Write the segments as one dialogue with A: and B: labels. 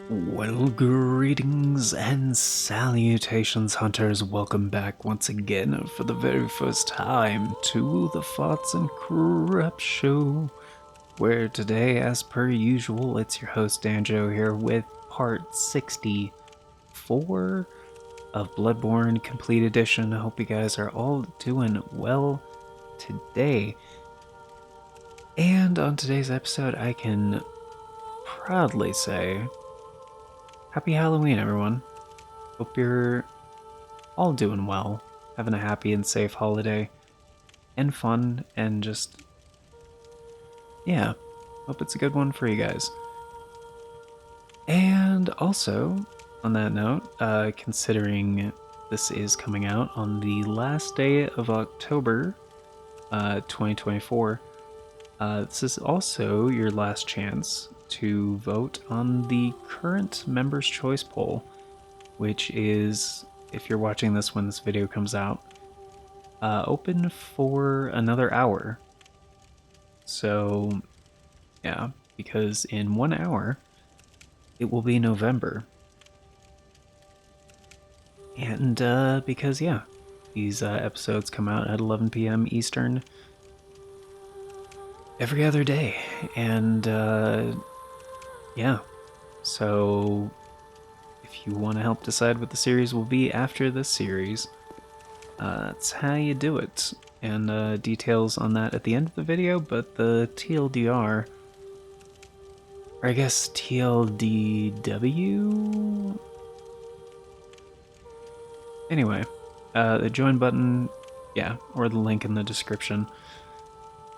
A: Well, greetings and salutations, hunters. Welcome back once again for the very first time to the Farts and Crap Show, where today, as per usual, it's your host Danjo here with part 64 of Bloodborne Complete Edition. I hope you guys are all doing well today. And on today's episode, I can proudly say Happy Halloween, everyone. Hope you're all doing well, having a happy and safe holiday, and fun, and just, yeah, hope it's a good one for you guys. And also, on that note, considering this is coming out on the last day of October 2024, this is also your last chance to vote on the current Members' Choice poll, which is, if you're watching this when this video comes out, open for another hour. So, yeah, because in 1 hour, it will be November. And because, yeah, these episodes come out at 11 p.m. Eastern every other day. And yeah, so if you want to help decide what the series will be after this series, that's how you do it. And details on that at the end of the video, but the TLDR, or I guess TLDW? Anyway, the join button, yeah, or the link in the description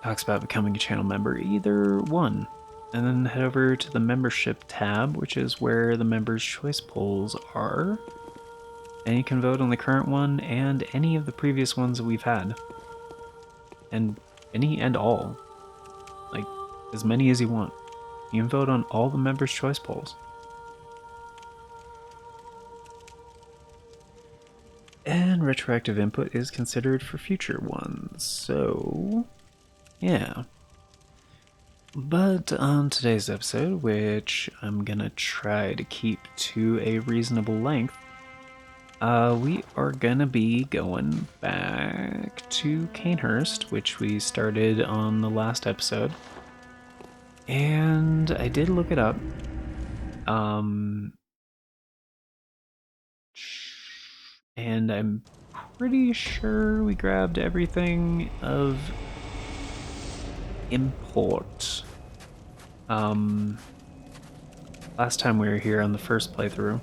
A: talks about becoming a channel member, either one. And then head over to the membership tab, which is where the members' choice polls are. And you can vote on the current one and any of the previous ones that we've had. And any and all. Like, as many as you want. You can vote on all the members' choice polls. And retroactive input is considered for future ones. So, yeah. But on today's episode, which I'm gonna try to keep to a reasonable length, we are gonna be going back to Cainhurst, which we started on the last episode. And I did look it up. And I'm pretty sure we grabbed everything of import. Last time we were here on the first playthrough.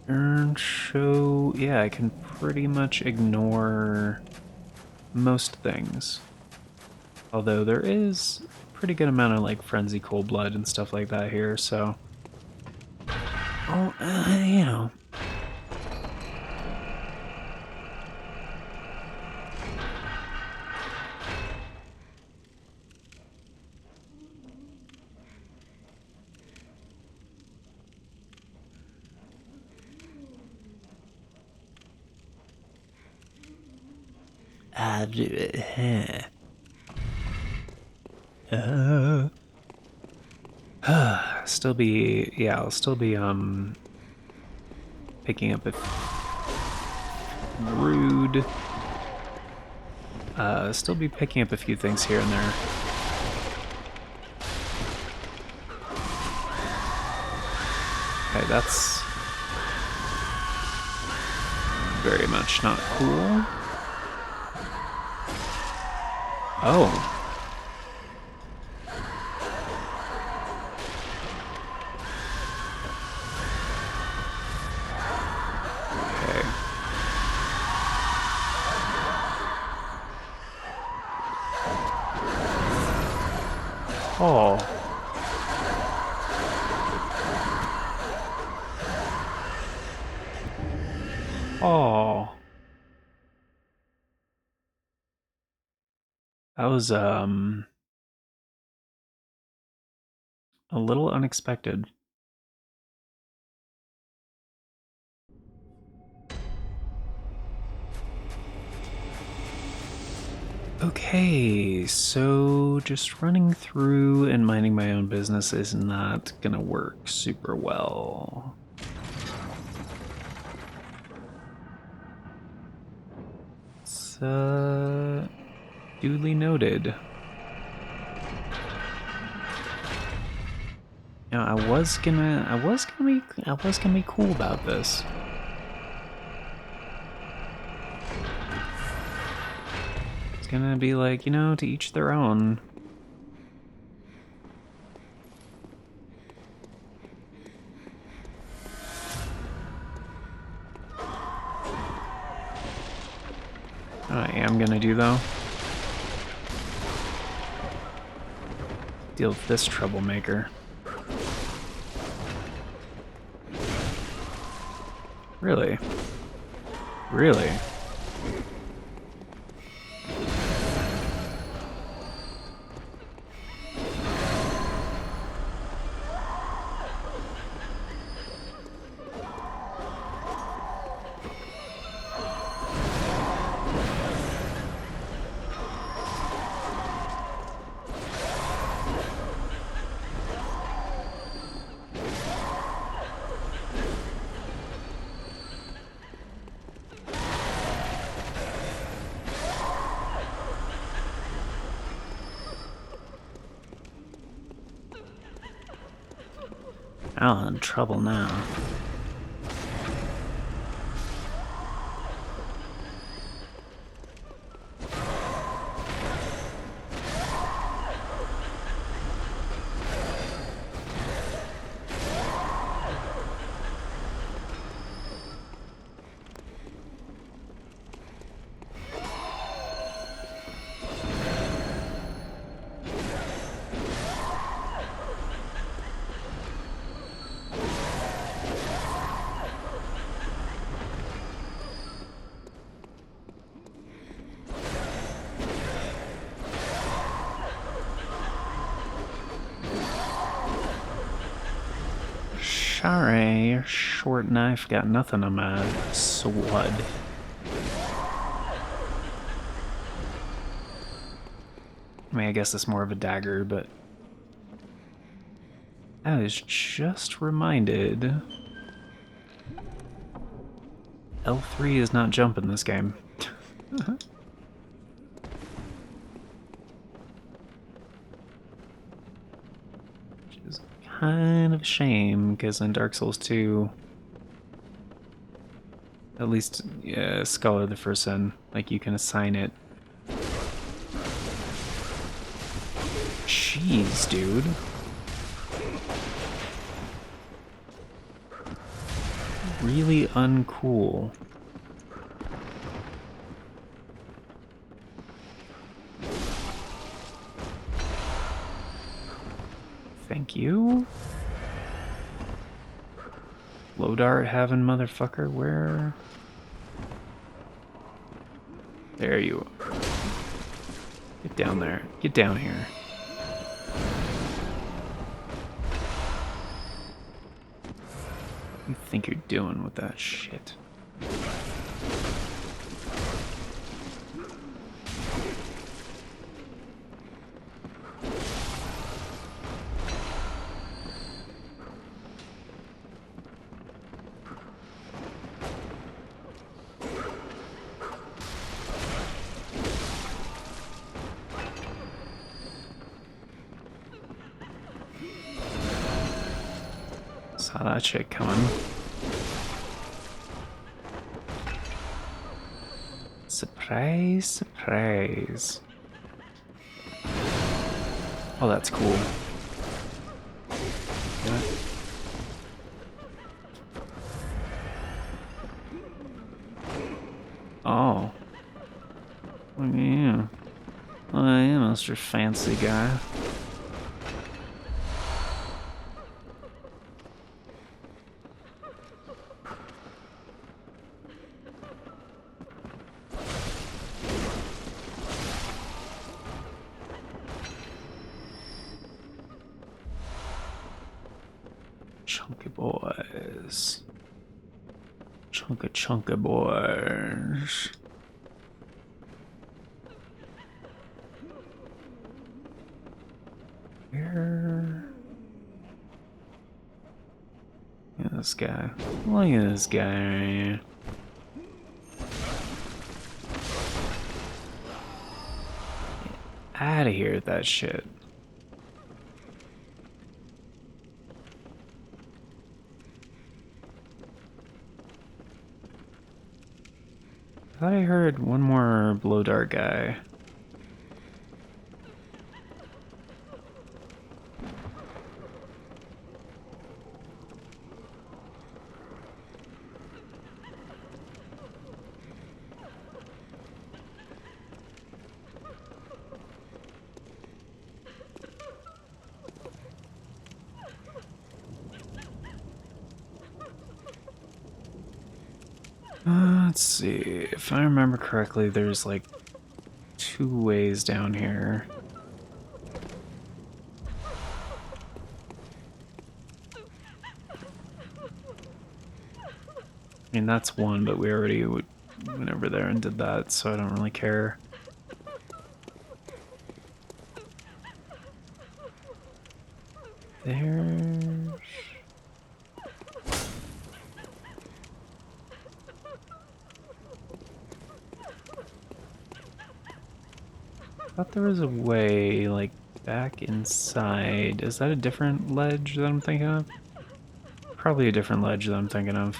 A: And so, yeah, I can pretty much ignore most things. Although there is a pretty good amount of, like, Frenzy Cold Blood and stuff like that here, so... Oh, you know... still be, yeah, I'll still be, picking up a rude, still be picking up a few things here and there. Okay, that's very much not cool. Oh. Okay. Oh. Oh. That was, a little unexpected. Okay, so just running through and minding my own business is not gonna work super well. It's duly noted. Now I was gonna be cool about this. It's gonna be like, you know, to each their own. I am gonna do though. Deal with this troublemaker. Really? Really? I'm in trouble now. Share, your short knife got nothing on my sword. I mean, I guess it's more of a dagger, but I was just reminded L3 is not jump in this game. Which is kind of a shame, because in Dark Souls 2, at least Scholar of the First Sin, like you can assign it. Jeez, dude. Really uncool. Thank you. Low dart having motherfucker, where? There you are. Get down there. Get down here. What do you think you're doing with that shit? Saw that shit coming. Surprise, surprise. Oh, that's cool. Yeah. Oh. Look at you. Look at you, Mr. Fancy Guy. Chunky boys. Chunky boys. this guy. Look at this guy. Out of here with that shit. I thought I heard one more blow dart guy. Let's see. If I remember correctly, there's like 2 ways down here. I mean, that's one, but we already went over there and did that, so I don't really care. There's... I thought there was a way, like, back inside. Is that a different ledge that I'm thinking of? Probably a different ledge that I'm thinking of.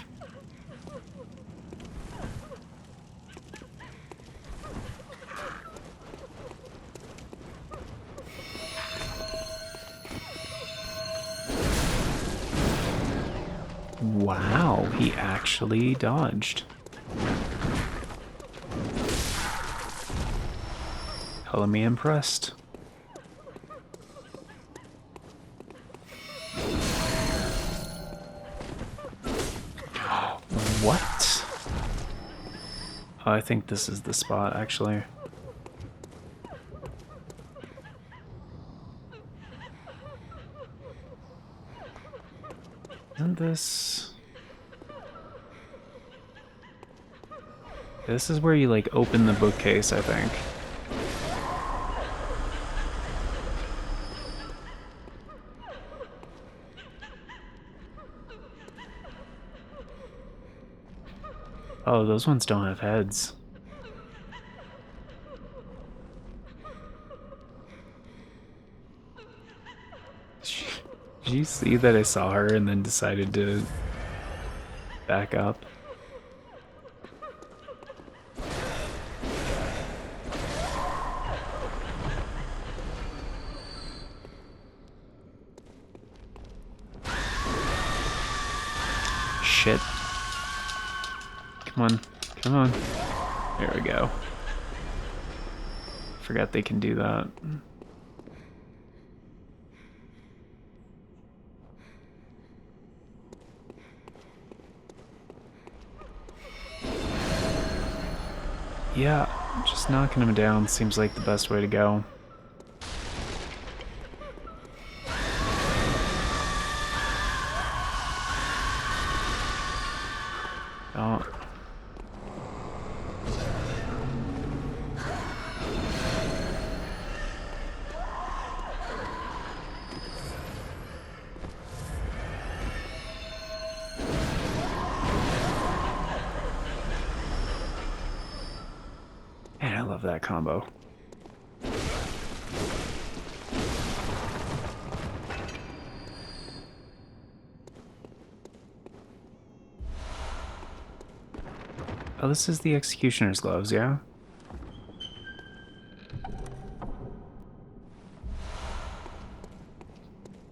A: Wow, he actually dodged. Color me impressed. What? Oh, I think this is the spot, actually. Isn't this... This is where you, like, open the bookcase, I think. Oh, those ones don't have heads. Did you see that I saw her and then decided to back up? Shit. Come on, come on. There we go. Forgot they can do that. Yeah, just knocking him down seems like the best way to go. Oh. Man, I love that combo. Oh, this is the Executioner's Gloves, yeah?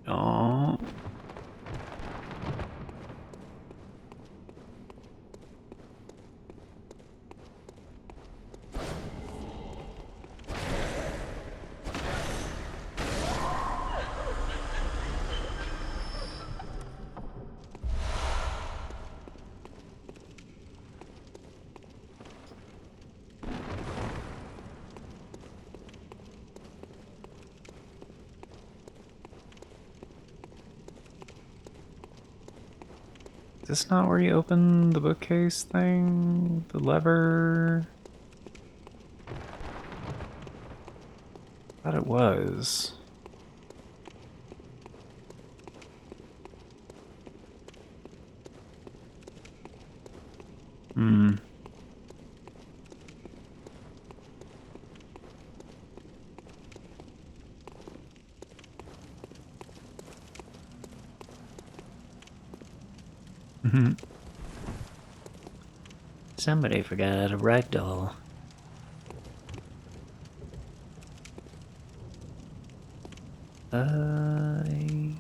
A: Oh. Is this not where you open the bookcase thing? The lever? I thought it was. Hmm. Somebody forgot a ragdoll. I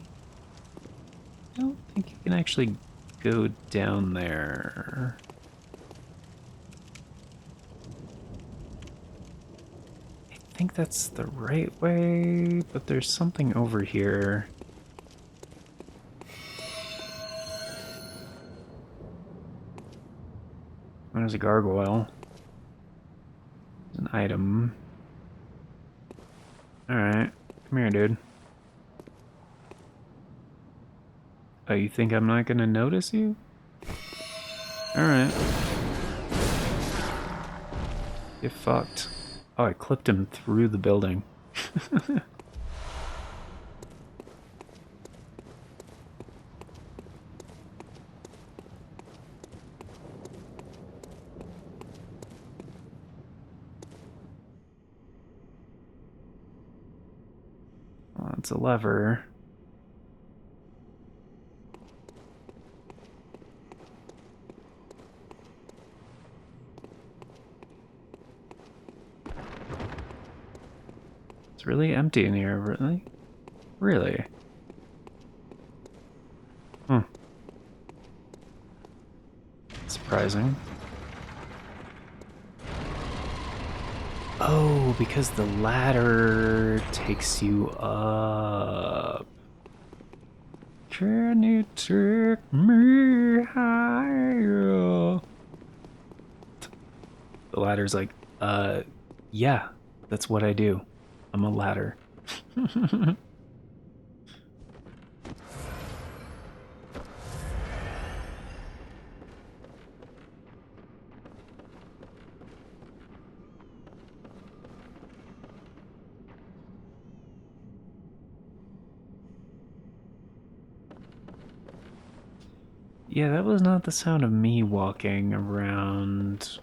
A: don't think you can actually go down there. I think that's the right way, but there's something over here. There's a gargoyle. There's an item. Alright, come here, dude. Oh, you think I'm not gonna notice you? Alright. Get fucked. Oh, I clipped him through the building. Well, it's a lever. It's really empty in here, really? Really? Hmm. Surprising. Oh, because the ladder takes you up. Can you take me higher? The ladder's like, yeah, that's what I do. I'm a ladder. Yeah, that was not the sound of me walking around.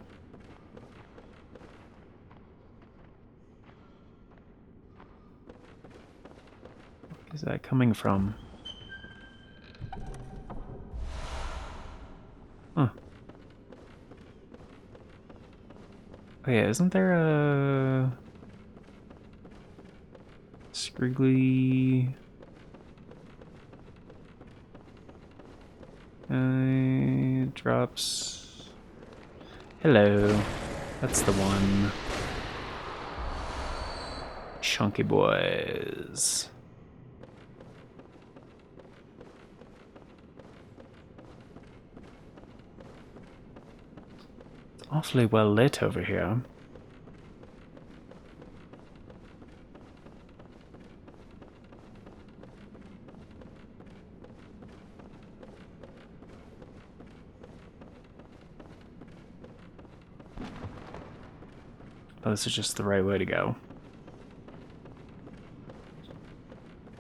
A: Where is that coming from? Huh. Oh yeah, isn't there a scriggly it drops. Hello. That's the one. Chunky boys. It's awfully well lit over here. Oh, this is just the right way to go.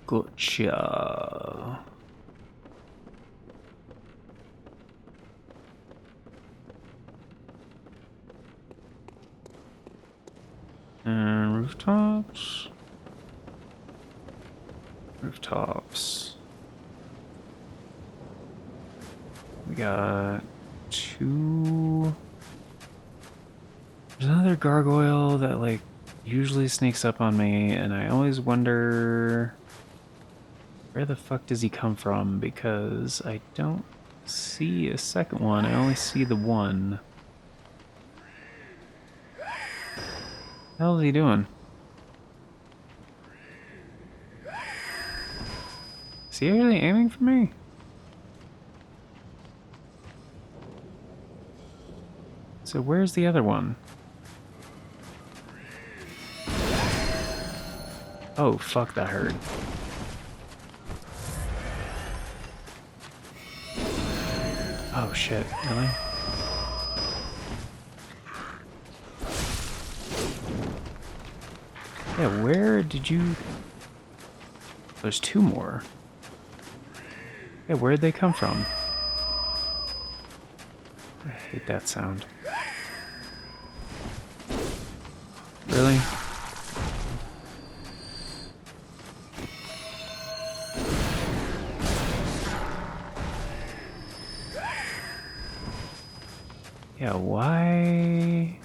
A: Gotcha. And rooftops. Rooftops. We got two. There's another gargoyle that, like, usually sneaks up on me, and I always wonder where the fuck does he come from, because I don't see a second one. I only see the one. What the hell is he doing? Is he really aiming for me? So where's the other one? Oh, fuck, that hurt. Oh, shit. Really? Yeah, where did you... There's two more. Yeah, where'd they come from? I hate that sound. Really? Yeah, why?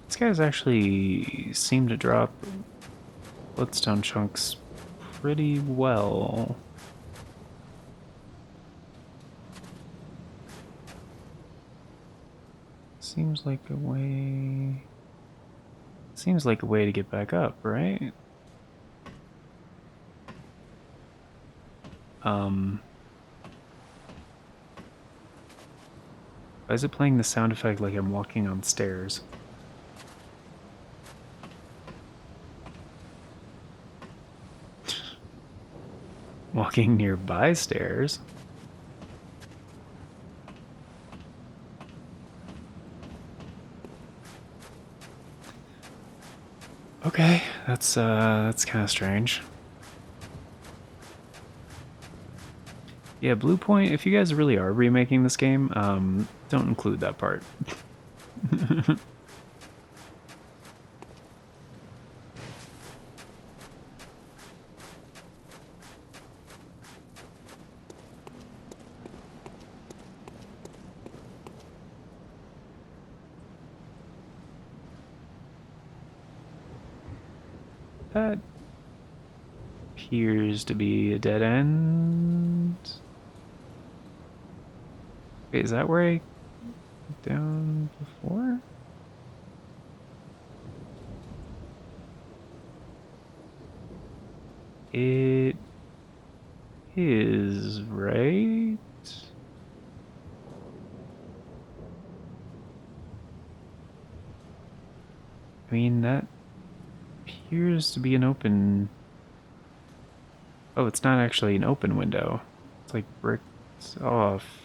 A: These guys actually seem to drop bloodstone chunks pretty well. Seems like a way... Seems like a way to get back up, right? Why is it playing the sound effect like I'm walking on stairs? Walking nearby stairs? Okay, that's kind of strange. Yeah, Blue Point, if you guys really are remaking this game, don't include that part. That appears to be a dead end. Wait, is that where I went down before? It is, right? I mean, that appears to be an open... Oh, it's not actually an open window. It's like bricks off.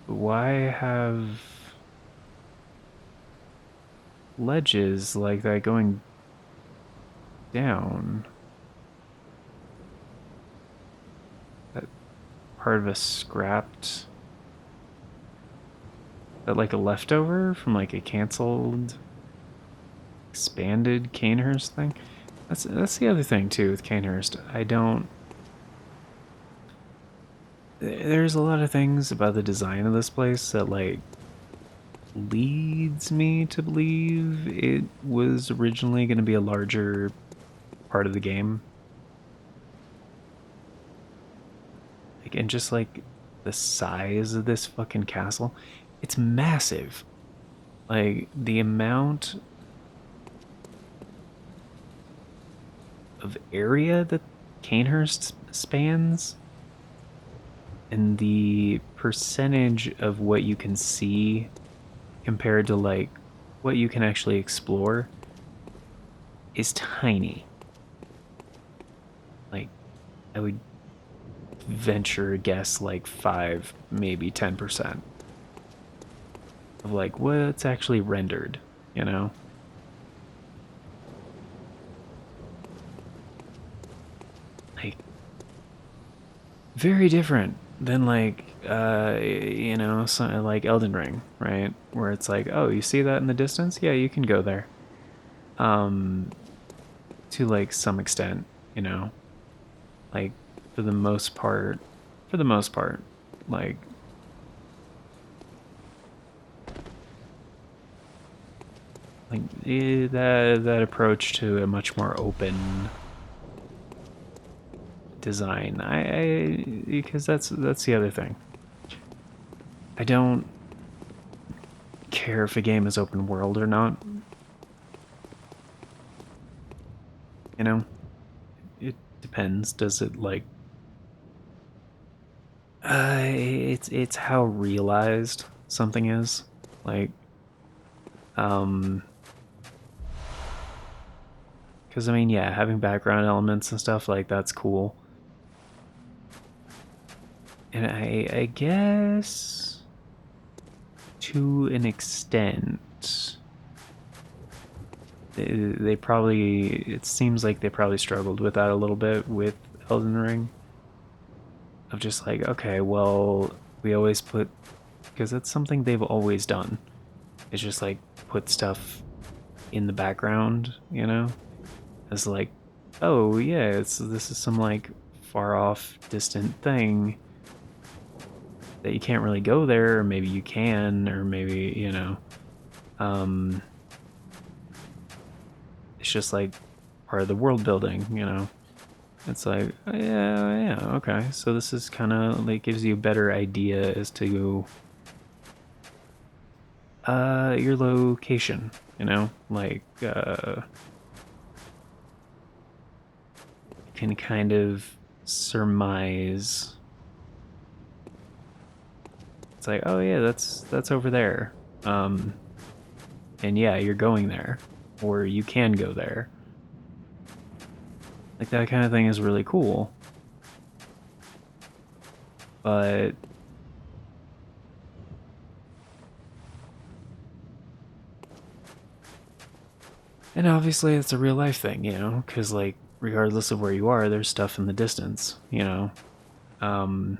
A: Why have ledges like that going down? That part of a scrapped... That like a leftover from like a canceled expanded Cainhurst thing? That's the other thing too with Cainhurst. I don't... There's a lot of things about the design of this place that like leads me to believe it was originally going to be a larger part of the game. Like, and just like the size of this fucking castle, it's massive. Like the amount of area that Cainhurst spans and the percentage of what you can see compared to like what you can actually explore is tiny. Like, I would venture a guess like 5, maybe 10% of like what's actually rendered, you know? Like, very different than like you know, like Elden Ring, right? Where it's like, oh, you see that in the distance? Yeah, you can go there. To like some extent, you know, like for the most part, like that approach to a much more open design. I because that's the other thing. I don't care if a game is open world or not. You know, it depends. Does it like? It's how realized something is. Like, because I mean, yeah, having background elements and stuff like that's cool. And I guess to an extent. They probably, it seems like they probably struggled with that a little bit with Elden Ring. Of just like, okay, well, we always put, because that's something they've always done. It's just like put stuff in the background, you know? As like, oh yeah, this is some like far off, distant thing that you can't really go there, or maybe you can, or maybe, you know. It's just like part of the world building, you know. It's like, yeah, okay. So this is kind of like gives you a better idea as to your location, you know, like you can kind of surmise. It's like, oh yeah, that's over there. And yeah, you're going there, or you can go there. Like that kind of thing is really cool. But and obviously it's a real life thing, you know, because like regardless of where you are, there's stuff in the distance, you know. Um,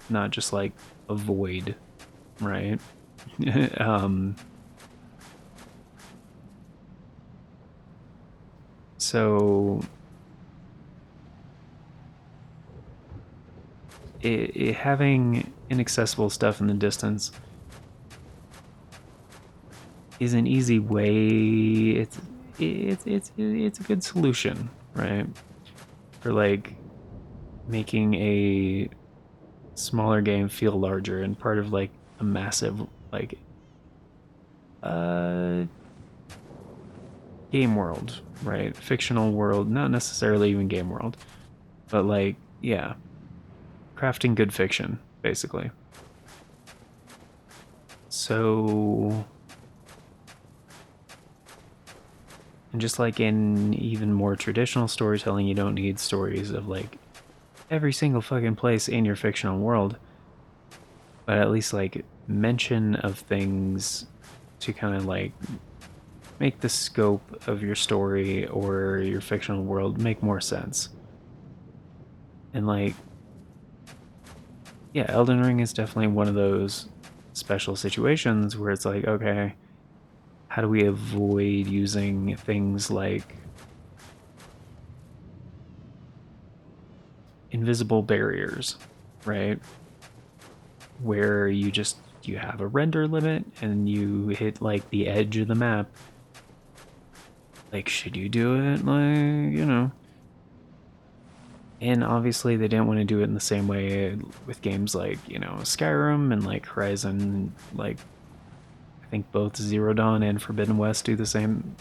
A: not just like a void, right? um, so having inaccessible stuff in the distance is an easy way. It's a good solution, right? For like making a smaller game feel larger and part of like a massive like game world, right? Fictional world, not necessarily even game world, but like yeah, crafting good fiction basically. So and just like in even more traditional storytelling, you don't need stories of like every single fucking place in your fictional world, but at least like mention of things to kind of like make the scope of your story or your fictional world make more sense. And like, yeah, Elden Ring is definitely one of those special situations where it's like, okay, how do we avoid using things like invisible barriers, right? Where you have a render limit and you hit like the edge of the map. Like, should you do it? Like, you know. And obviously they didn't want to do it in the same way with games like, you know, Skyrim and like Horizon, like I think both Zero Dawn and Forbidden West do the same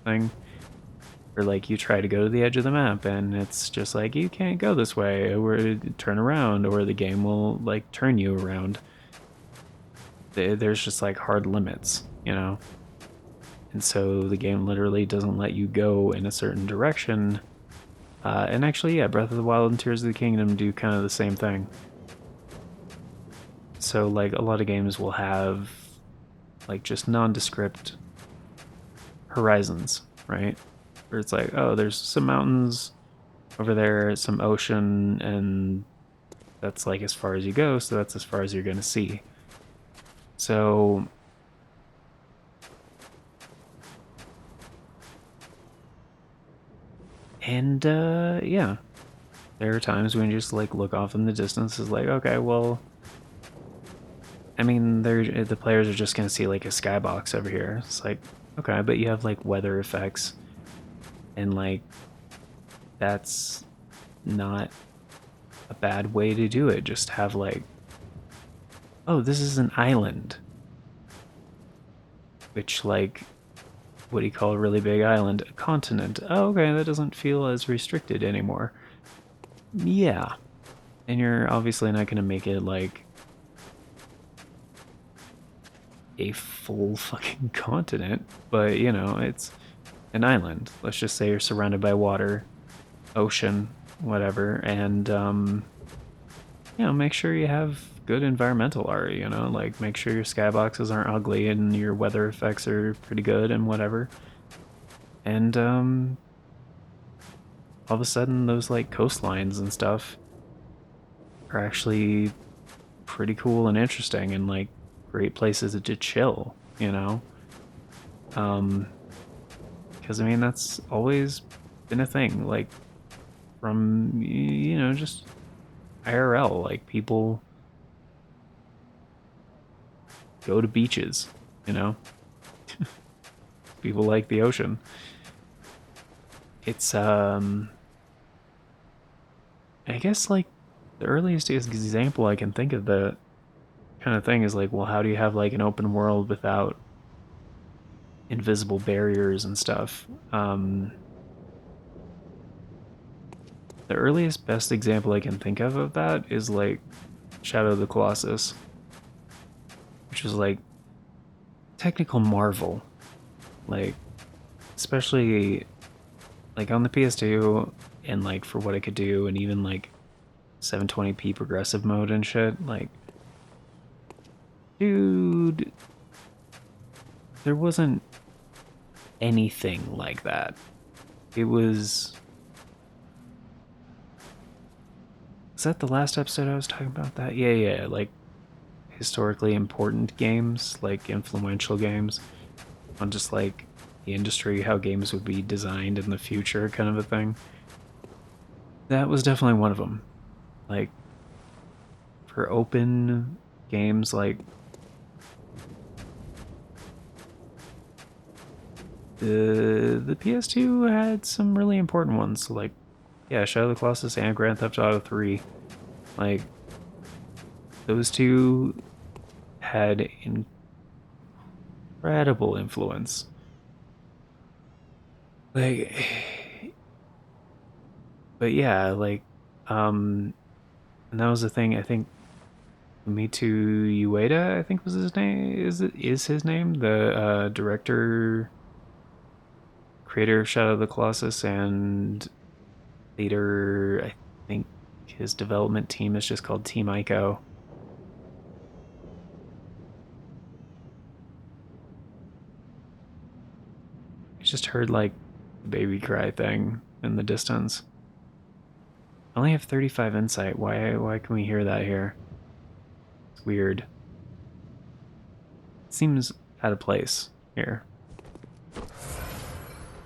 A: thing. Or like you try to go to the edge of the map and it's just like you can't go this way or turn around or the game will like turn you around. There's just like hard limits, you know. And so the game literally doesn't let you go in a certain direction. And actually, yeah, Breath of the Wild and Tears of the Kingdom do kind of the same thing. So like a lot of games will have like just nondescript horizons, right? Where it's like, oh, there's some mountains over there, some ocean, and that's like as far as you go, so that's as far as you're gonna see. So and yeah, there are times when you just like look off in the distance is like, okay, well, I mean, the players are just gonna see like a skybox over here. It's like, okay, but you have like weather effects, and like that's not a bad way to do it. Just have like, oh, this is an island, which like, what do you call a really big island? A continent. Oh, okay, that doesn't feel as restricted anymore. Yeah, and you're obviously not gonna make it like a full fucking continent, but you know, it's an island. Let's just say you're surrounded by water, ocean, whatever, and make sure you have good environmental art, like make sure your skyboxes aren't ugly and your weather effects are pretty good and whatever. And all of a sudden those like coastlines and stuff are actually pretty cool and interesting and like great places to chill, Um because I mean that's always been a thing, like from just IRL, like people go to beaches, you know? People like the ocean. It's I guess like the earliest example I can think of the kind of thing is like, well, how do you have like an open world without invisible barriers and stuff? The earliest best example I can think of that is like Shadow of the Colossus, which was like technical marvel, like especially like on the PS2 and like for what it could do, and even like 720p progressive mode and shit. Like, dude, there wasn't anything like that. It was. Is that the last episode I was talking about that? Yeah, yeah, like historically important games, like influential games, on just like the industry, how games would be designed in the future, kind of a thing. That was definitely one of them. Like, for open games, like the PS2 had some really important ones. So like, yeah, Shadow of the Colossus and Grand Theft Auto 3. Like, those two had incredible influence. Like, but yeah, like, and that was the thing. I think Mitu Ueda, I think was his name. Is his name the director, creator of Shadow of the Colossus, and later I think his development team is just called Team Ico. I just heard like the baby cry thing in the distance. I only have 35 insight. Why can we hear that here? It's weird. It seems out of place here.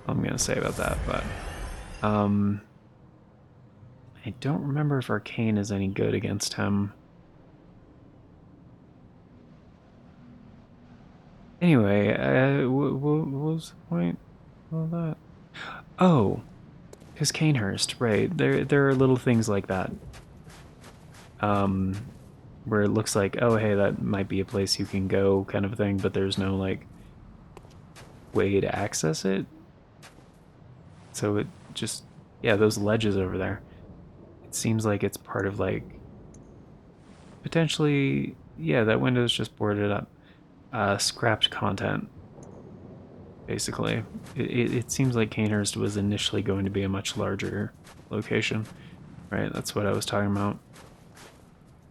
A: I'm gonna say about that, but I don't remember if Arcane is any good against him. Anyway, what was the point of that? Oh, because Cainhurst, right? There are little things like that, um, where it looks like, oh, hey, that might be a place you can go, kind of thing, but there's no like way to access it. So it just, yeah, those ledges over there. It seems like it's part of like potentially, yeah, that window's just boarded up. Scrapped content, basically. It seems like Cainhurst was initially going to be a much larger location, right? That's what I was talking about.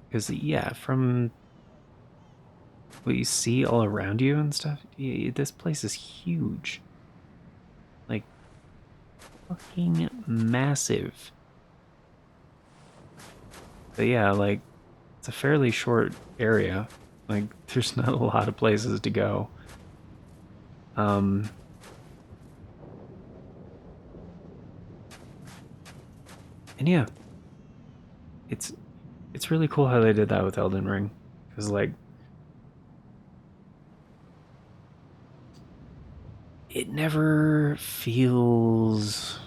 A: Because, yeah, from what you see all around you and stuff, this place is huge. Like, fucking massive. But yeah, like, it's a fairly short area. Like, there's not a lot of places to go. Um, and yeah, it's it's really cool how they did that with Elden Ring, because like it never feels,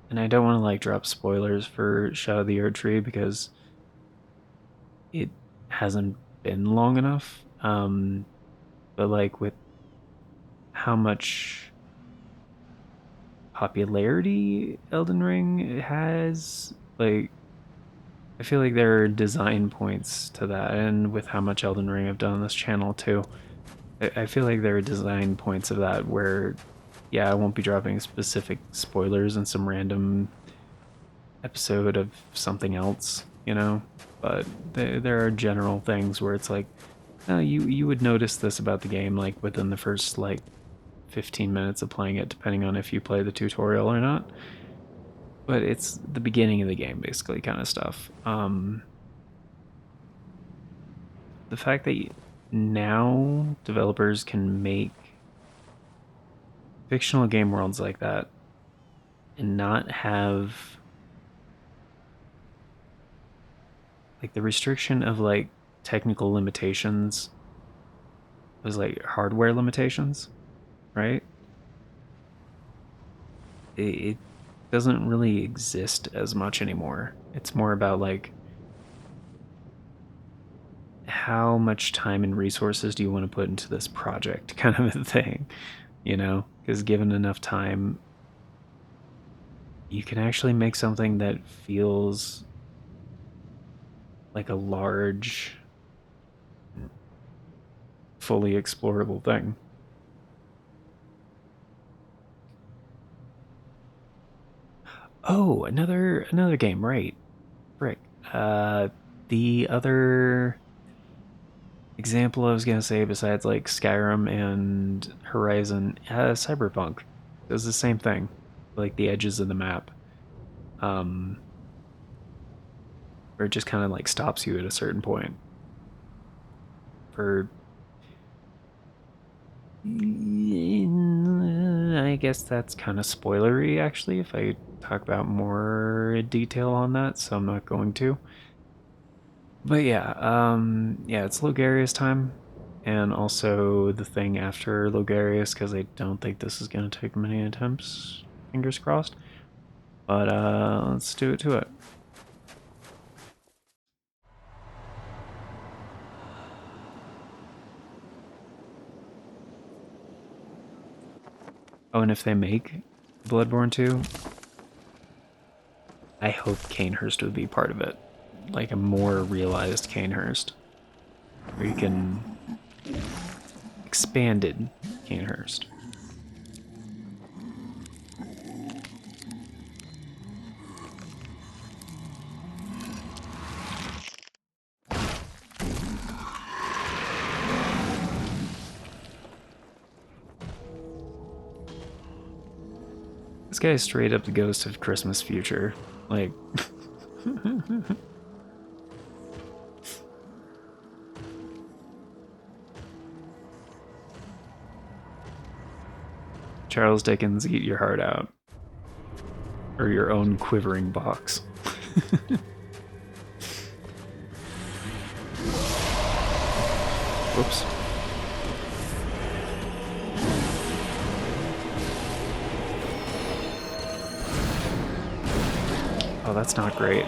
A: and I don't want to like drop spoilers for Shadow of the Erd Tree because it hasn't been long enough. But like with how much popularity Elden Ring has, like I feel like there are design points to that, and with how much Elden Ring I've done on this channel too, I feel like there are design points of that where, yeah, I won't be dropping specific spoilers and some random episode of something else, you know. But there are general things where it's like, you would notice this about the game like within the first like 15 minutes of playing it, depending on if you play the tutorial or not. But it's the beginning of the game, basically, kind of stuff. The fact that now developers can make fictional game worlds like that and not have like the restriction of like technical limitations was like hardware limitations, right? It doesn't really exist as much anymore. It's more about like how much time and resources do you want to put into this project kind of a thing, you know? Because given enough time, you can actually make something that feels like a large, fully explorable thing. Oh, another game, right? Frick. Uh, the other example I was gonna say, besides like Skyrim and Horizon, Cyberpunk does the same thing, like the edges of the map, where it just kind of like stops you at a certain point. For I guess that's kind of spoilery, actually, if I talk about more detail on that, so I'm not going to. But yeah, yeah, it's Logarius time, and also the thing after Logarius, because I don't think this is going to take many attempts. Fingers crossed. But let's do it to it. Oh, and if they make Bloodborne 2, I hope Cainhurst would be part of it. Like a more realized Cainhurst. Where you can expanded Cainhurst. This guy is straight up the ghost of Christmas future. Like Charles Dickens, eat your heart out. Or your own quivering box. Whoops. Oh, that's not great.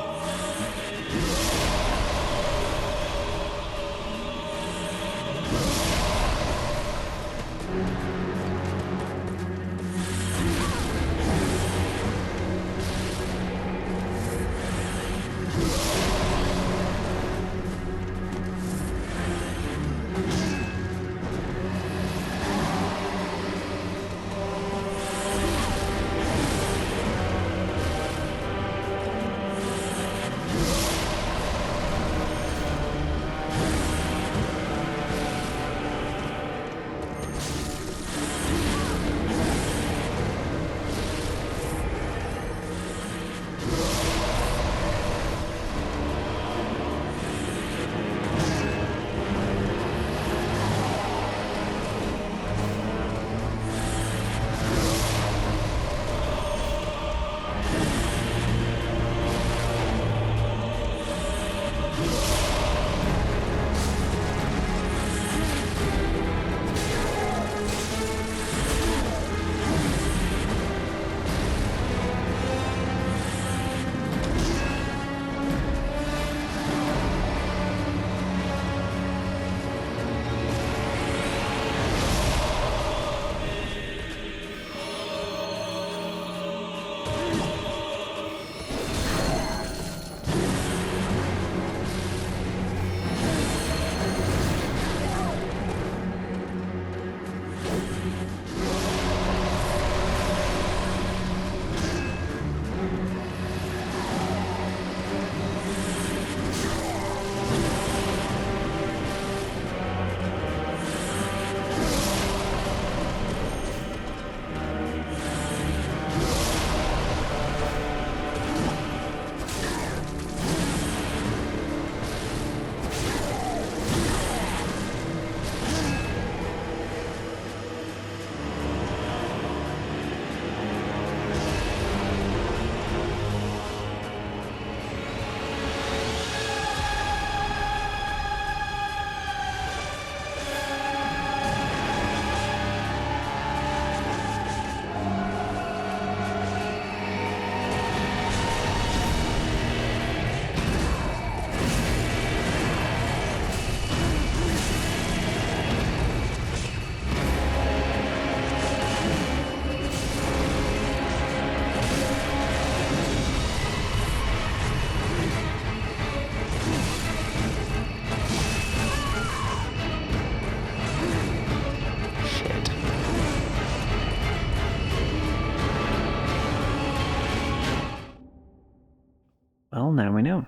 A: now we know.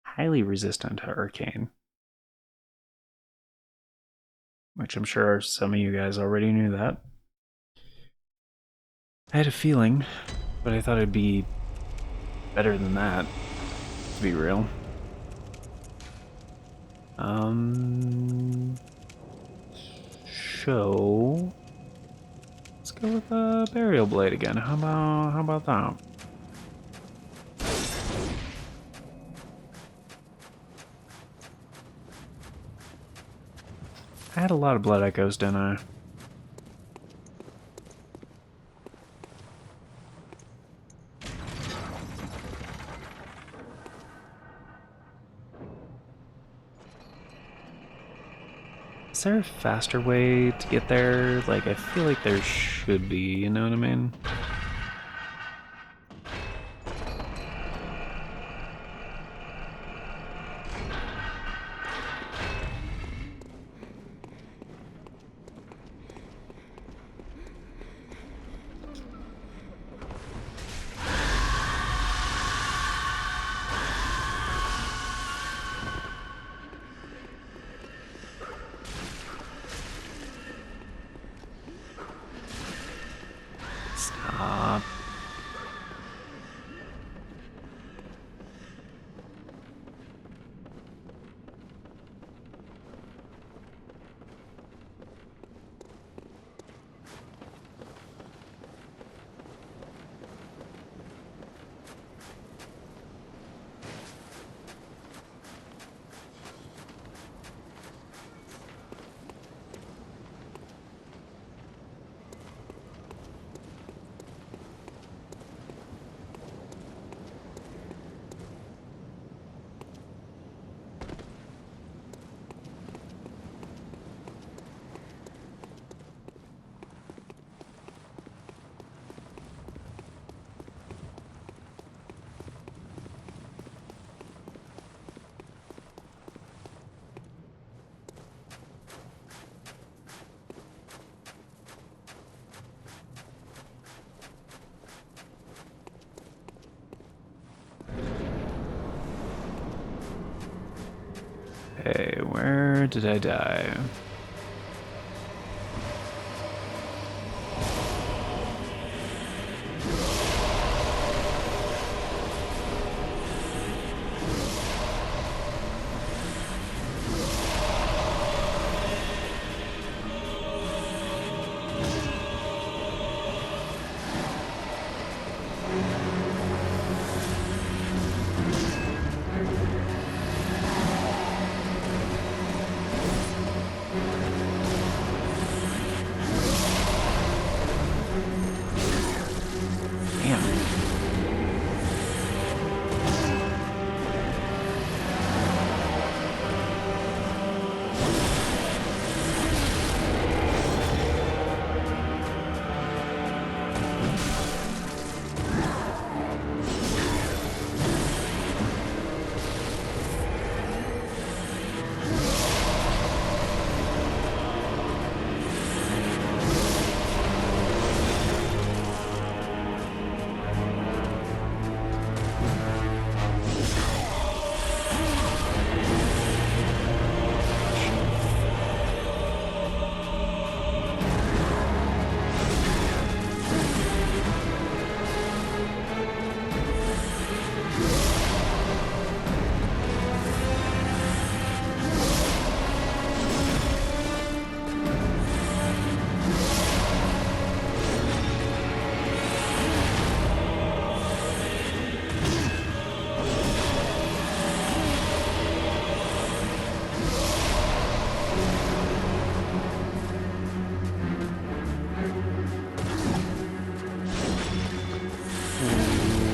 A: Highly resistant to Arcane. Which I'm sure some of you guys already knew that. I had a feeling, but I thought it'd be better than that, to be real. So let's go with the Burial Blade again. How about that? I had a lot of Blood Echoes, didn't I? Is there a faster way to get there? Like, I feel like there should be, you know what I mean? Stop. Hey, where did I die?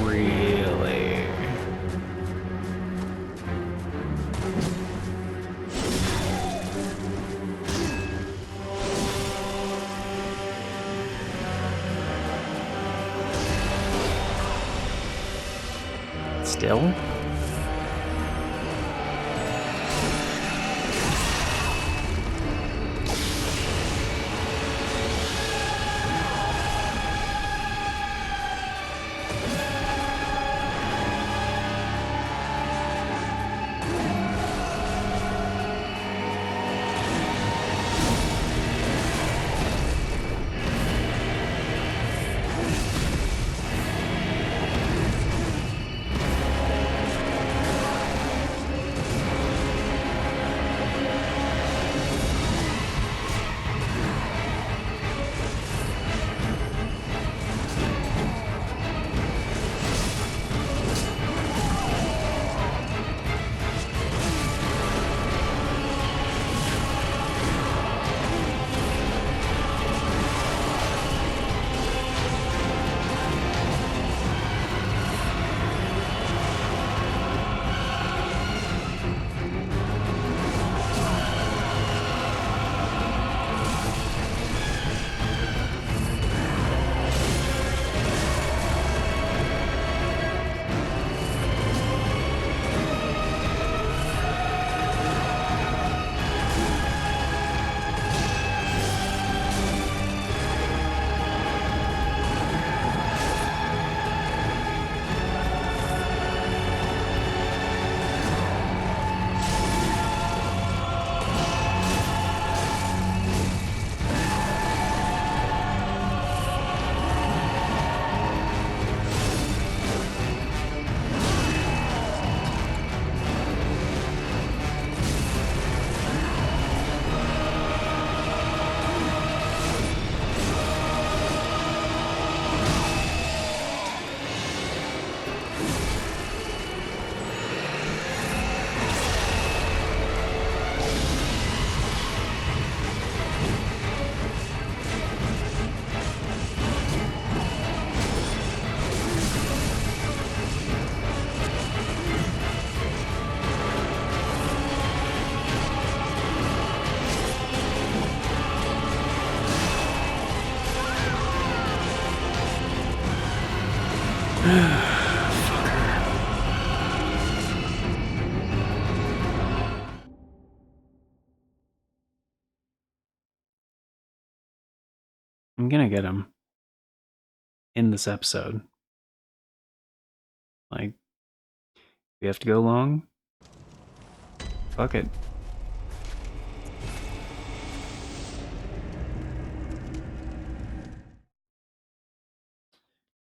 A: Really? Still? I'm gonna get him in this episode. Like, we have to go long. Fuck it.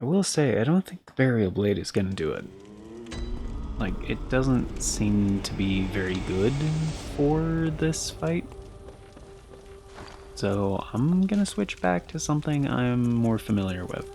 A: I will say, I don't think the burial blade is gonna do it. Like, it doesn't seem to be very good for this fight. So I'm gonna switch back to something I'm more familiar with.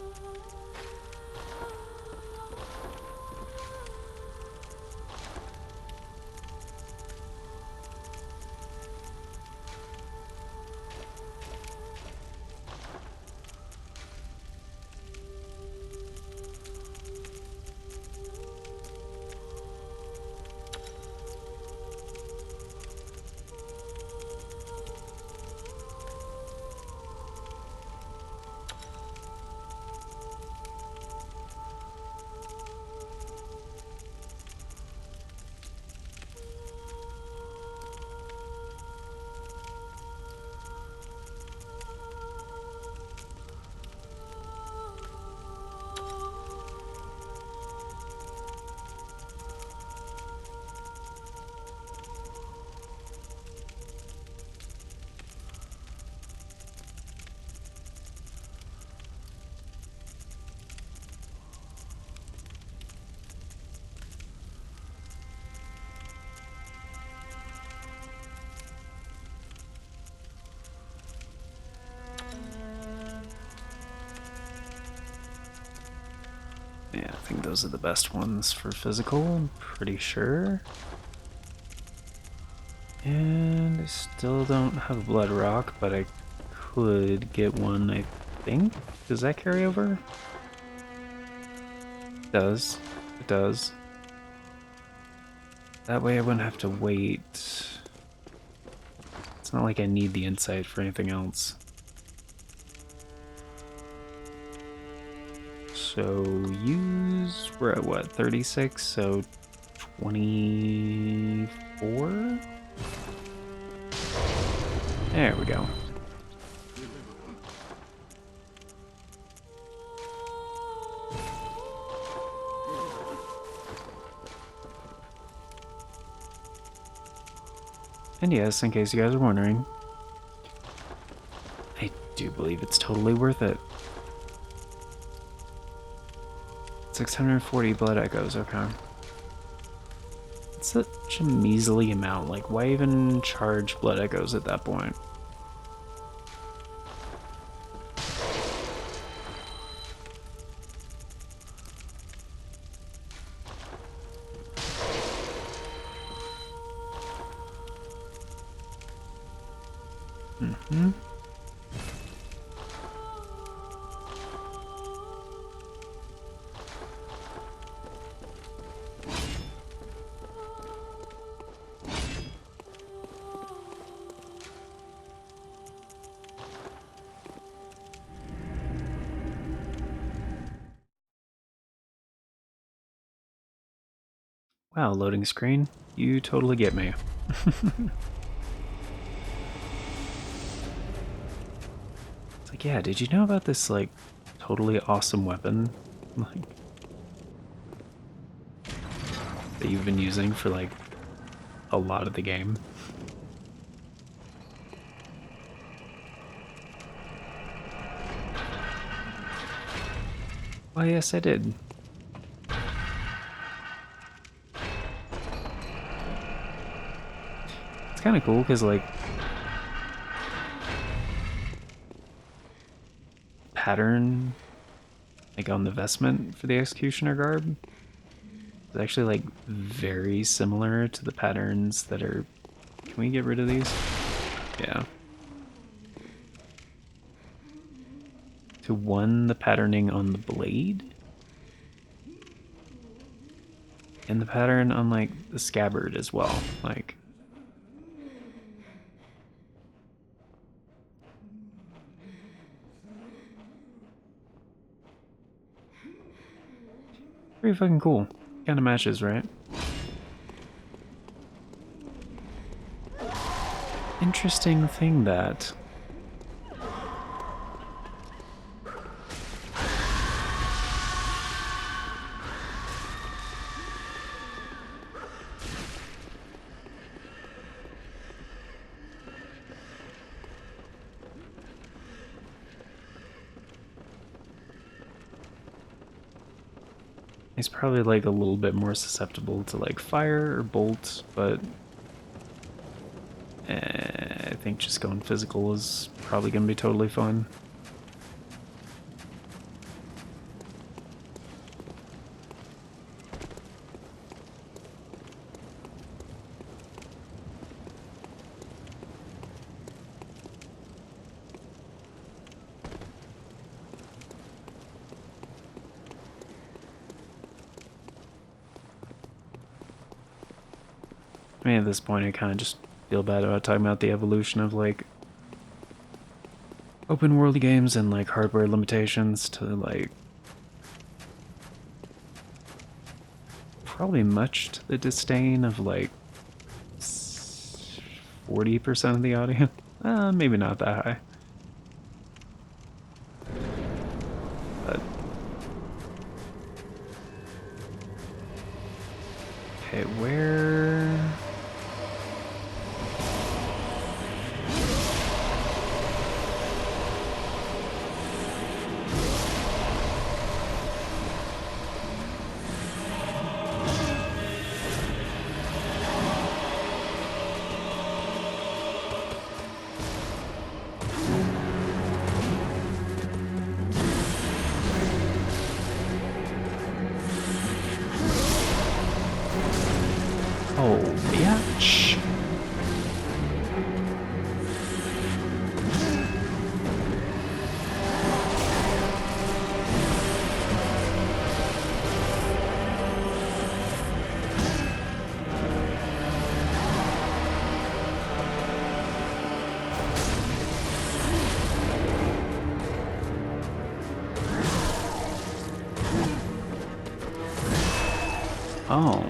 A: Yeah, I think those are the best ones for physical, I'm pretty sure. And I still don't have a blood rock, but I could get one, I think. Does that carry over? It does. It does. That way I wouldn't have to wait. It's not like I need the insight for anything else. So use, we're at what, 36? So 24? There we go. And yes, in case you guys are wondering, I do believe it's totally worth it. 640 blood echoes, okay. It's such a measly amount, like why even charge blood echoes at that point? Mm-hmm. Wow, loading screen. You totally get me. It's like, yeah, did you know about this, like, totally awesome weapon? Like, that you've been using for, like, a lot of the game? Why, yes, I did. It's kind of cool because, like, pattern, like, on the vestment for the Executioner garb is actually, like, very similar to the patterns that are. Can we get rid of these? Yeah. To one, the patterning on the blade, and the pattern on, like, the scabbard as well. Like, pretty fucking cool. Kind of matches, right? Interesting thing that He's probably like a little bit more susceptible to like fire or bolt, but I think just going physical is probably going to be totally fine. I mean, at this point, I kind of just feel bad about talking about the evolution of like open world games and like hardware limitations to like probably much to the disdain of like 40% of the audience. Maybe not that high. But okay, where? Oh, bitch. Oh.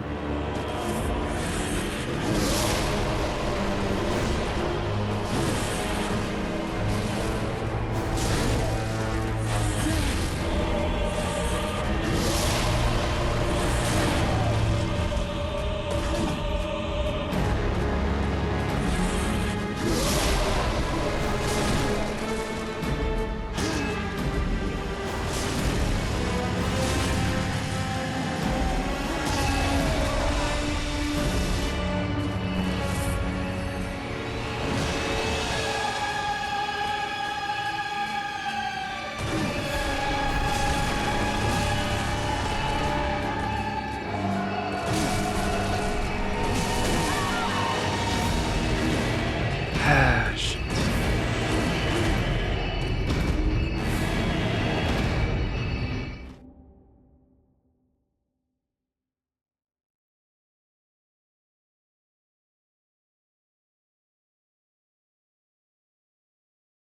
A: Shit.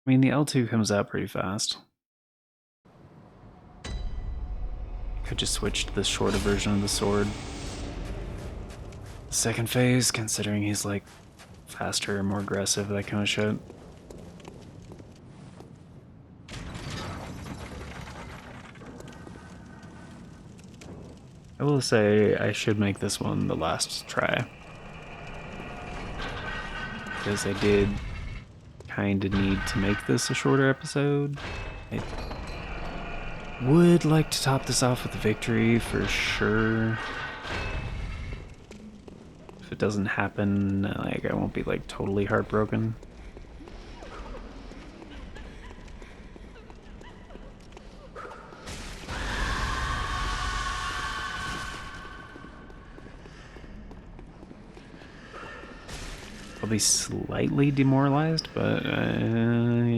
A: I mean, the L2 comes out pretty fast. Could just switch to the shorter version of the sword. The second phase, considering he's like faster, more aggressive, that kind of shit. I will say I should make this one the last try. Because I did kind of need to make this a shorter episode. I would like to top this off with a victory for sure. If it doesn't happen, like I won't be like totally heartbroken. I'll be slightly demoralized, but I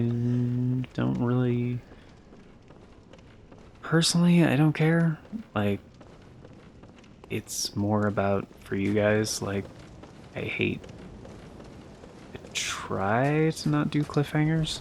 A: don't really... Personally, I don't care. Like, it's more about for you guys. Like, I hate to try to not do cliffhangers.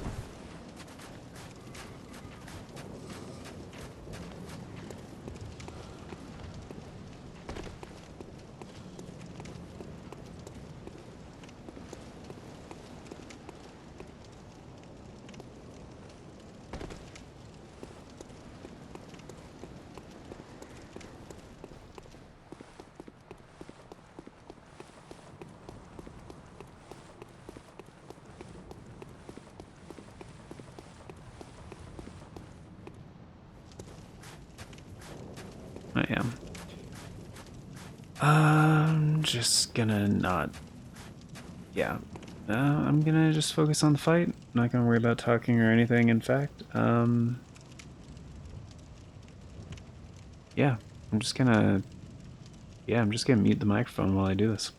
A: I'm just gonna not. Yeah. I'm gonna just focus on the fight. Not gonna worry about talking or anything, in fact. Yeah. I'm just gonna. Yeah, I'm just gonna mute the microphone while I do this.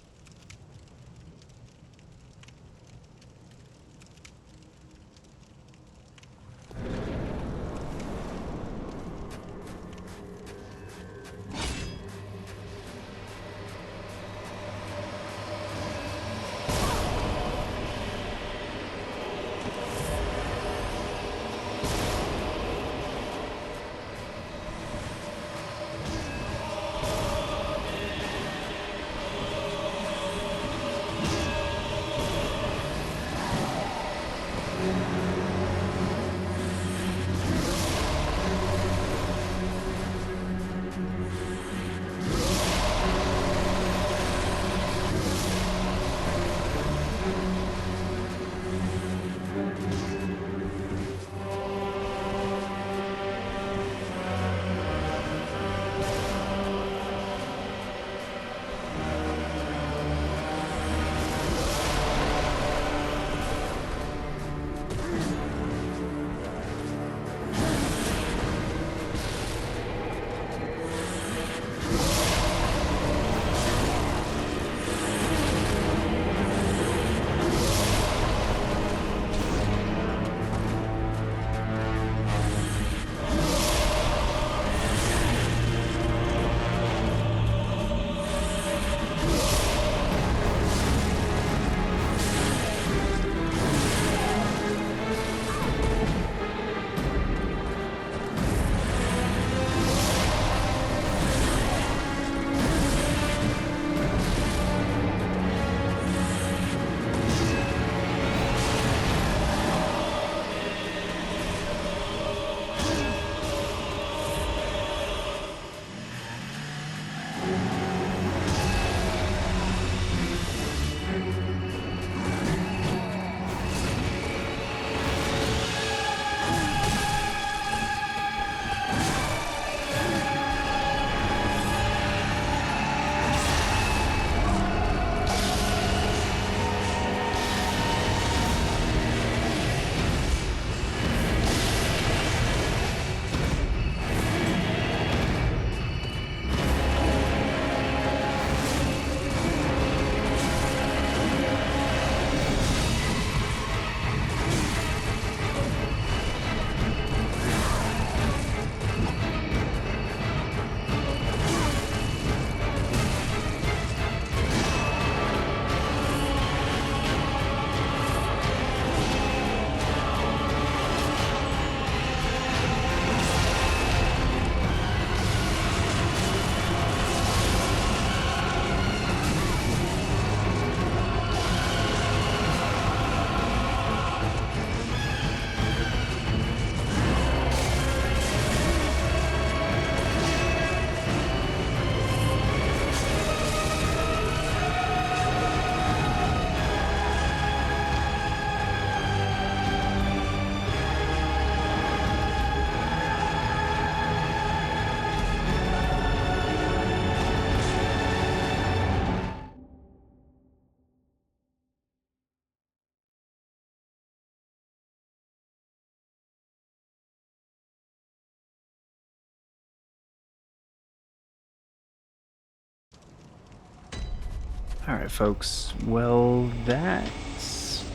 A: Alright, folks. Well, that's...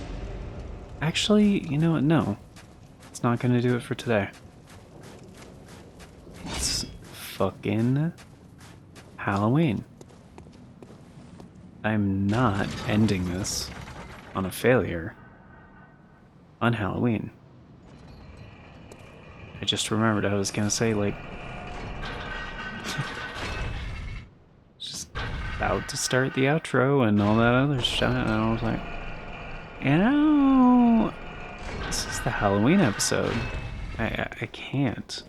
A: Actually, you know what? No. It's not gonna do it for today. It's fucking Halloween. I'm not ending this on a failure on Halloween. I just remembered I was gonna say, like... just about to start the outro and all that other shit, and I was like... You know... This is the Halloween episode. I can't.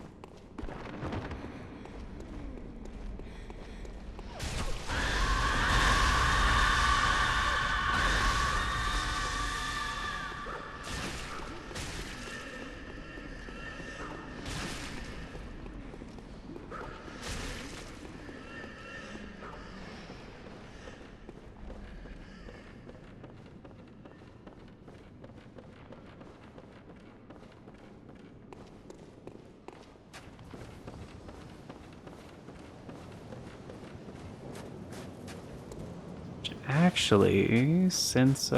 A: Actually, since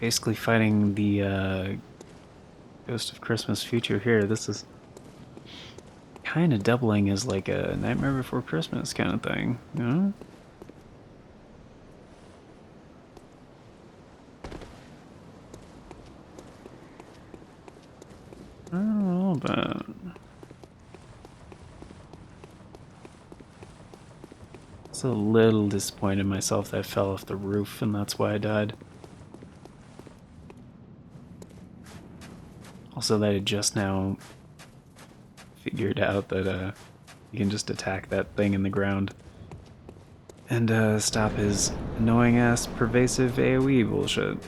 A: basically fighting the Ghost of Christmas Future here, this is kind of doubling as like a Nightmare Before Christmas kind of thing, you know? A little bit. It's a little disappointed in myself that I fell off the roof and that's why I died. Also that I just now figured out that you can just attack that thing in the ground and stop his annoying ass pervasive AoE bullshit.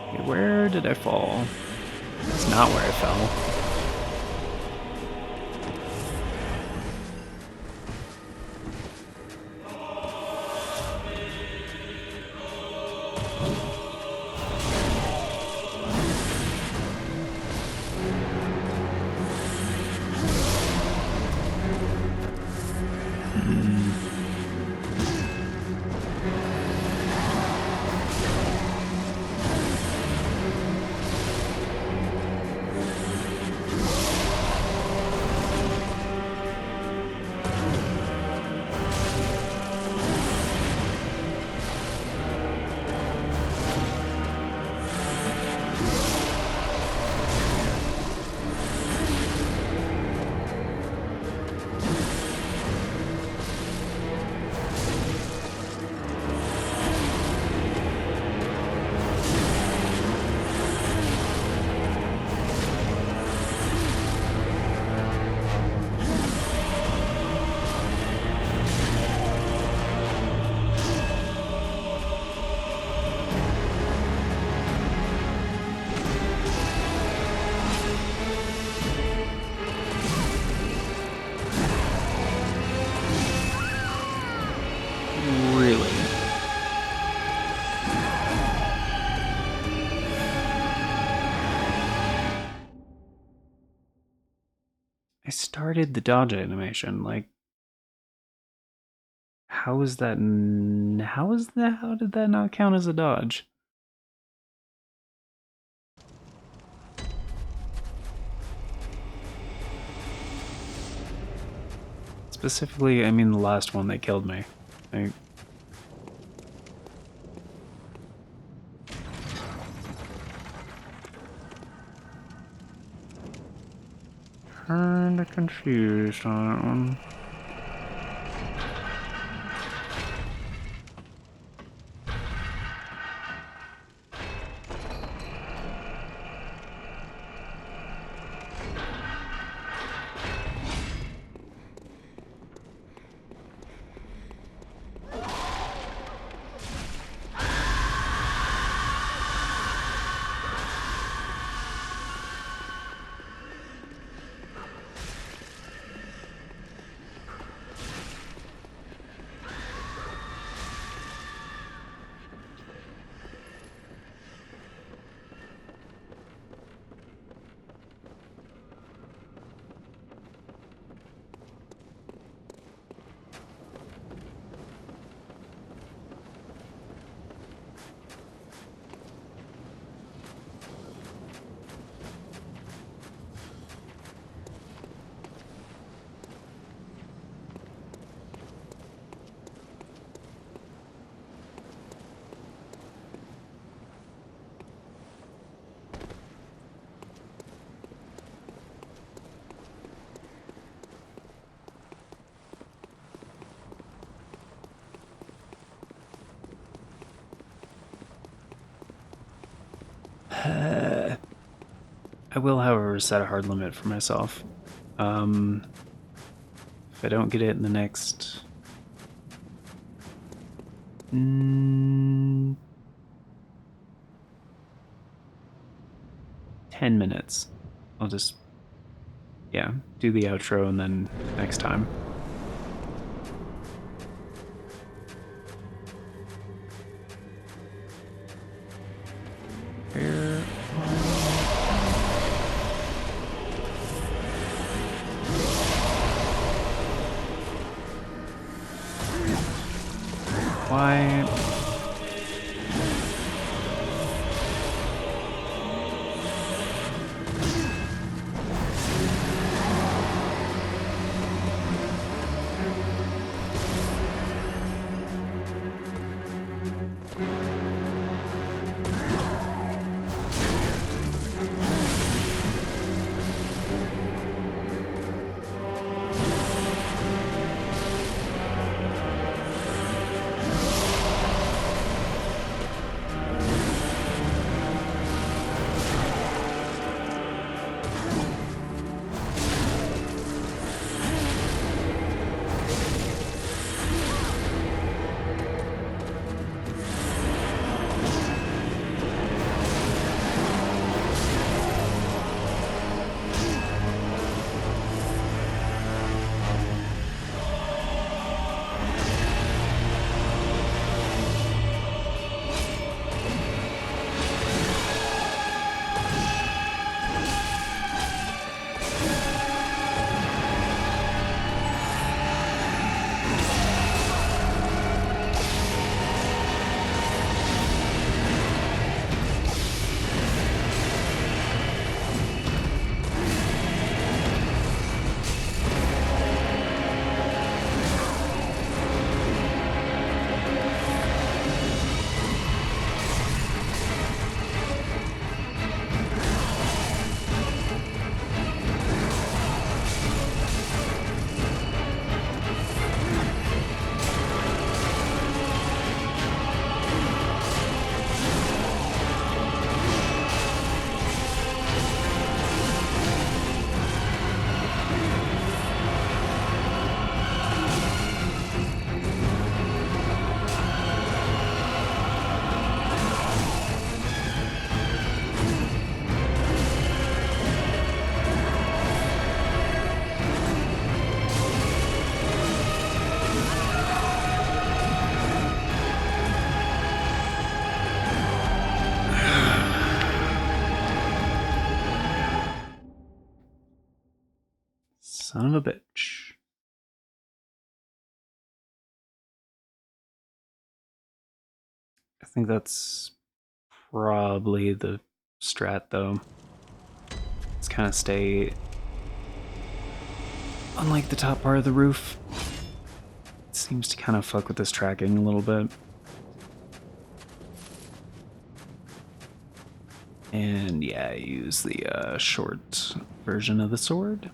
A: Okay, where did I fall? That's not where I fell. I started the dodge animation, like, how is that, how did that not count as a dodge? Specifically, I mean the last one that killed me. Like, kinda confused on that one. I will, however, set a hard limit for myself. If I don't get it in the next 10 minutes, I'll just, yeah, do the outro and then next time. Why? Son of a bitch. I think that's probably the strat, though. Let's kind of stay unlike the top part of the roof. It seems to kind of fuck with this tracking a little bit. And yeah, use the short version of the sword.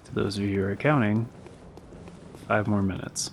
A: To those of you who are counting, 5 more minutes.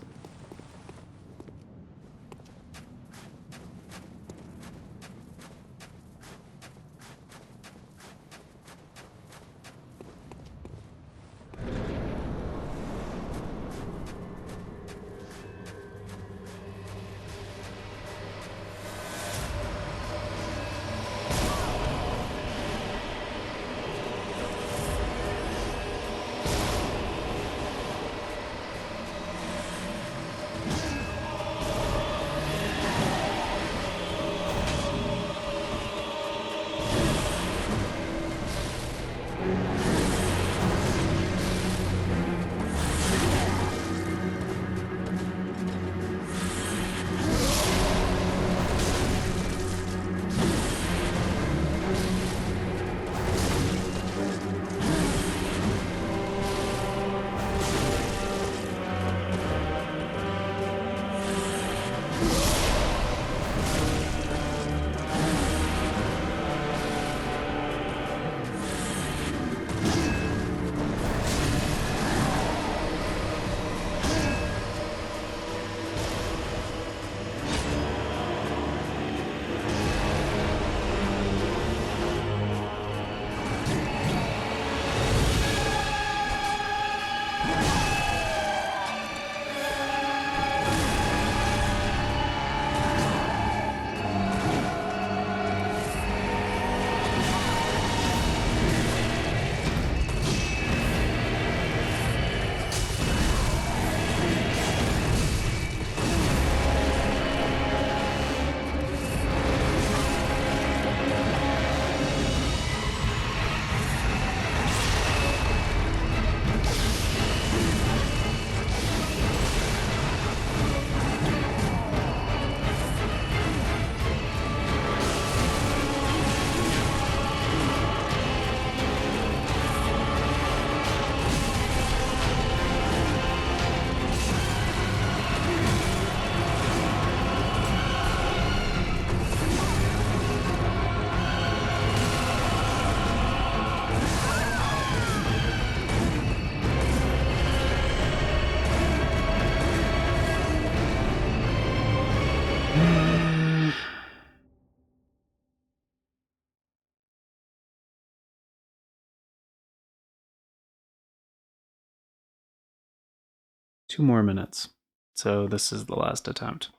A: 2 more minutes. So this is the last attempt.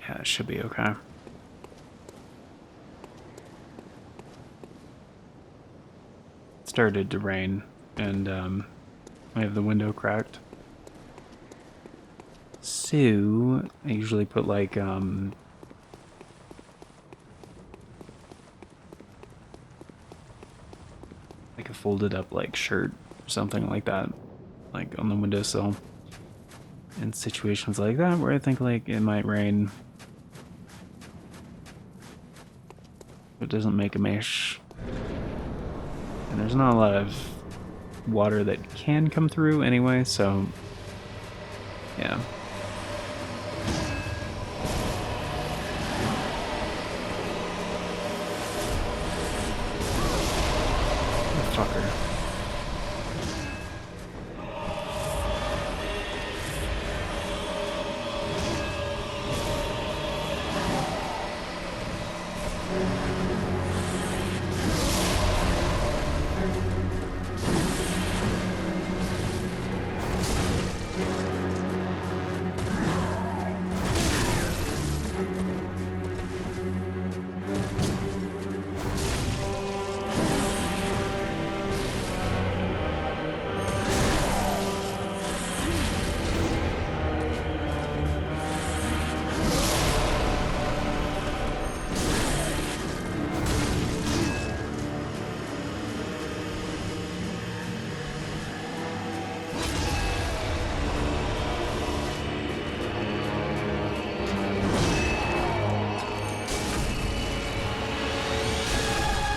A: Yeah, it should be okay. It started to rain, and I have the window cracked. So I usually put like a folded up like shirt or something like that, like on the windowsill. In situations like that where I think like it might rain, it doesn't make a mesh, and there's not a lot of water that can come through anyway, so yeah. Fucker.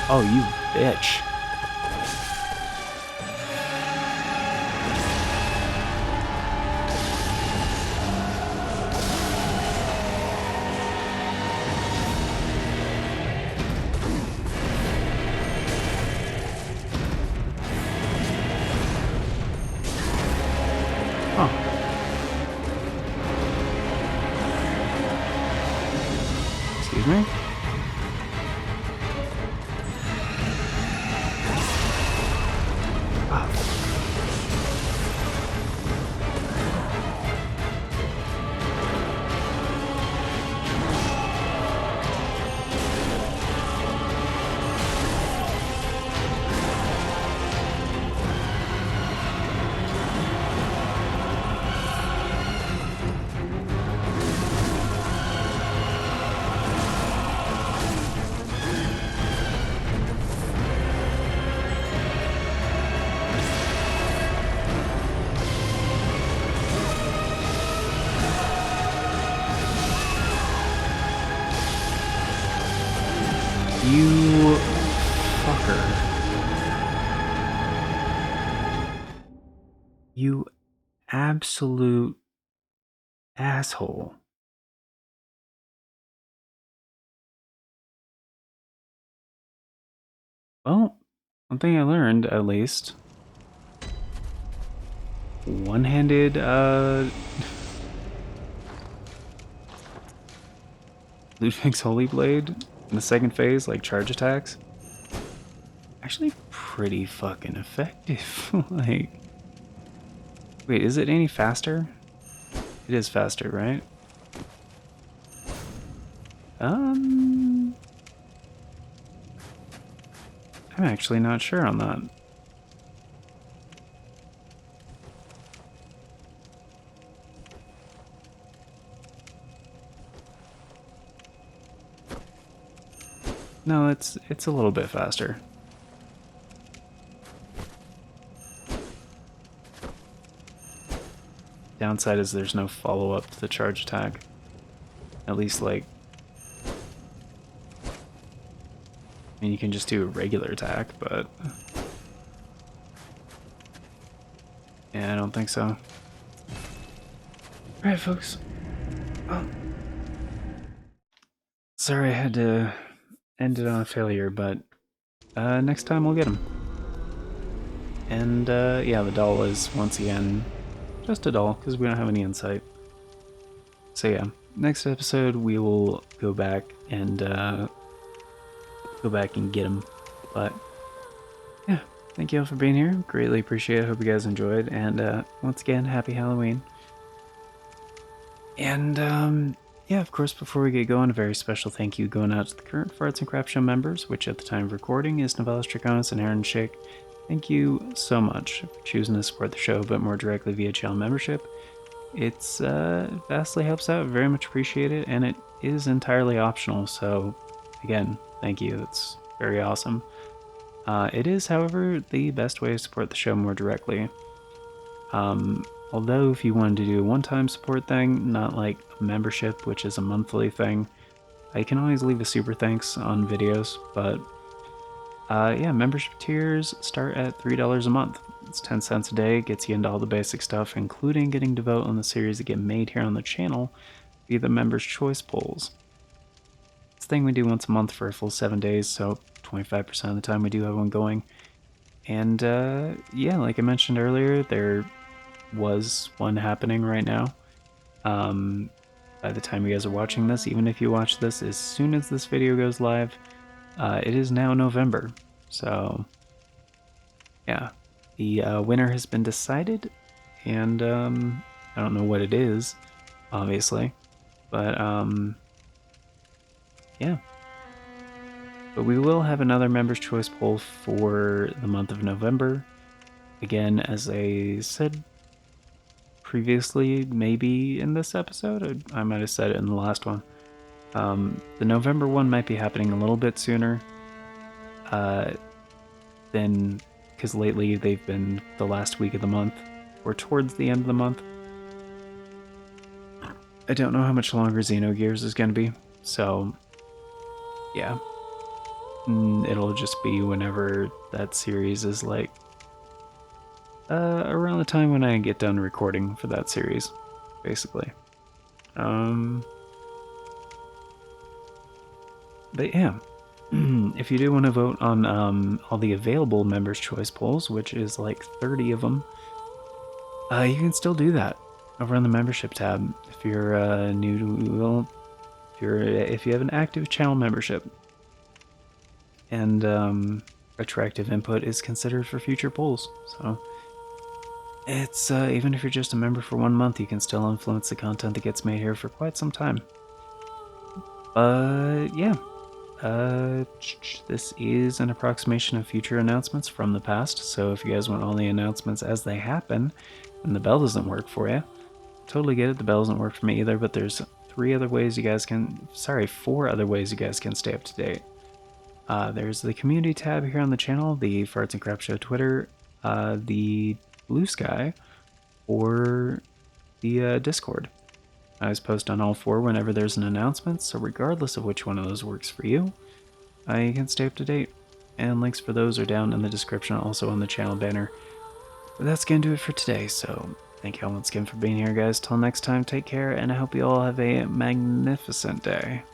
A: Oh, you bitch. Oh. Excuse me? You fucker. You absolute asshole. Well, one thing I learned, at least. One-handed, Ludwig's Holy Blade in the second phase, like charge attacks, actually pretty fucking effective. Like, wait, is it any faster? It is faster, right? I'm actually not sure on that. No, it's a little bit faster. Downside is there's no follow-up to the charge attack. At least, like, I mean, you can just do a regular attack, but yeah, I don't think so. Alright, folks. Oh. Sorry I had to end it on a failure, but next time we'll get him. And yeah, the doll is, once again, just a doll, because we don't have any insight. So yeah, next episode we will go back and get him. But yeah, thank you all for being here. Greatly appreciate it. Hope you guys enjoyed. And once again, happy Halloween. And yeah, of course, before we get going, a very special thank you going out to the current Farts and Crap Show members, which at the time of recording is Novellis Draconis and Aaron Schick. Thank you so much for choosing to support the show, but more directly via channel membership. It's vastly helps out, very much appreciate it, and it is entirely optional, so again, thank you, it's very awesome. It is, however, the best way to support the show more directly. Although if you wanted to do a one-time support thing, not like a membership, which is a monthly thing, I can always leave a super thanks on videos, but yeah, membership tiers start at $3 a month. It's 10 cents a day, gets you into all the basic stuff, including getting to vote on the series that get made here on the channel via the Members' Choice polls. It's a thing we do once a month for a full 7 days, so 25% of the time we do have one going. And yeah, like I mentioned earlier, there was one happening right now. By the time you guys are watching this, even if you watch this as soon as this video goes live, it is now November, so yeah, the winner has been decided, and I don't know what it is, obviously, but yeah. But we will have another Members' Choice poll for the month of November. Again, as I said previously, maybe in this episode, I might have said it in the last one. The November one might be happening a little bit sooner than, because lately they've been the last week of the month or towards the end of the month. I don't know how much longer Xenogears is going to be, so yeah, it'll just be whenever that series is like around the time when I get done recording for that series, basically. But yeah, if you do want to vote on all the available Members' Choice polls, which is like 30 of them, you can still do that over on the membership tab. If you're new to, well, if you have an active channel membership, and retroactive input is considered for future polls. So it's even if you're just a member for 1 month, you can still influence the content that gets made here for quite some time. Yeah. This is an approximation of future announcements from the past, so if you guys want all the announcements as they happen, and the bell doesn't work for you, totally get it, the bell doesn't work for me either, but there's 4 other ways you guys can stay up to date. There's the community tab here on the channel, the Farts and Crap Show Twitter, the Bluesky, or the Discord. I always post on all 4 whenever there's an announcement, so regardless of which one of those works for you, you can stay up to date. And links for those are down in the description, also on the channel banner. But that's going to do it for today, so thank you all once again for being here, guys. Till next time, take care, and I hope you all have a magnificent day.